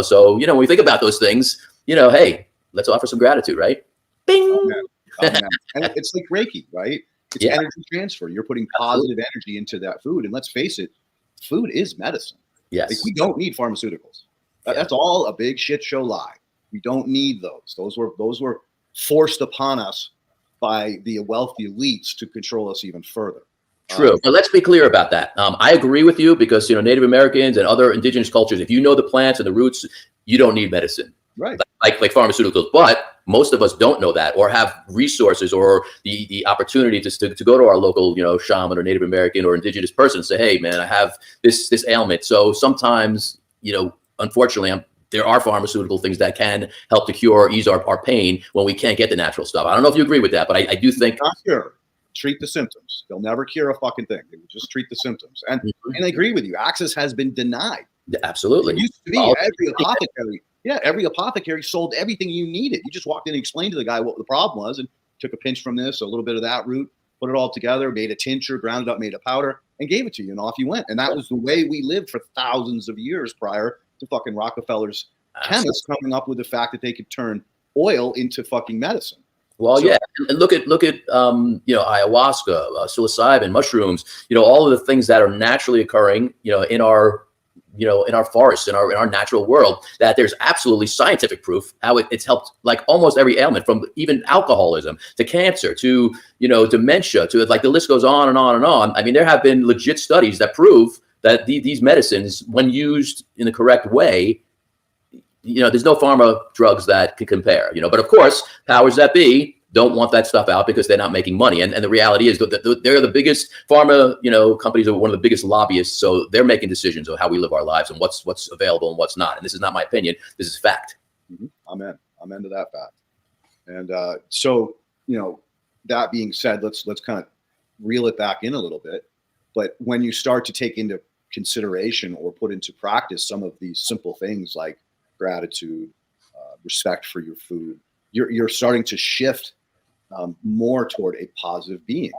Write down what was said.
So, when we think about those things, hey, let's offer some gratitude, right? Bing. Oh, man. Oh, man. And it's like Reiki, right? It's energy transfer. You're putting positive energy into that food. And let's face it, food is medicine. Yes. Like, we don't need pharmaceuticals. That's all a big shit show lie. We don't need those. Those were forced upon us by the wealthy elites to control us even further. True. But let's be clear about that. I agree with you because, Native Americans and other indigenous cultures, if you know the plants and the roots, you don't need medicine. Right. Like pharmaceuticals. But most of us don't know that or have resources or the opportunity to go to our local, shaman or Native American or indigenous person and say, hey, man, I have this ailment. So sometimes, unfortunately, there are pharmaceutical things that can help to cure or ease our pain when we can't get the natural stuff. I don't know if you agree with that, but I do think. Not cure. Treat the symptoms. They'll never cure a fucking thing. They will just treat the symptoms. And I agree with you. Access has been denied. Absolutely. It used to be every apothecary. Yeah, every apothecary sold everything you needed. You just walked in and explained to the guy what the problem was and took a pinch from this, a little bit of that root, put it all together, made a tincture, ground it up, made a powder, and gave it to you, and off you went. And that was the way we lived for thousands of years prior to fucking Rockefeller's chemists coming up with the fact that they could turn oil into fucking medicine. Well, yeah, and look at ayahuasca, psilocybin, mushrooms, all of the things that are naturally occurring, in our forests, in our natural world, that there's absolutely scientific proof how it's helped like almost every ailment, from even alcoholism to cancer to, dementia to, like, the list goes on and on and on. I mean, there have been legit studies that prove that these medicines, when used in the correct way, there's no pharma drugs that can compare, but of course, powers that be don't want that stuff out because they're not making money. And the reality is that they're the biggest pharma, companies are one of the biggest lobbyists. So they're making decisions on how we live our lives and what's available and what's not. And this is not my opinion. This is fact. Amen. Amen to that fact. And so, that being said, let's kind of reel it back in a little bit. But when you start to take into consideration or put into practice some of these simple things like gratitude, respect for your food, you're starting to shift more toward a positive being.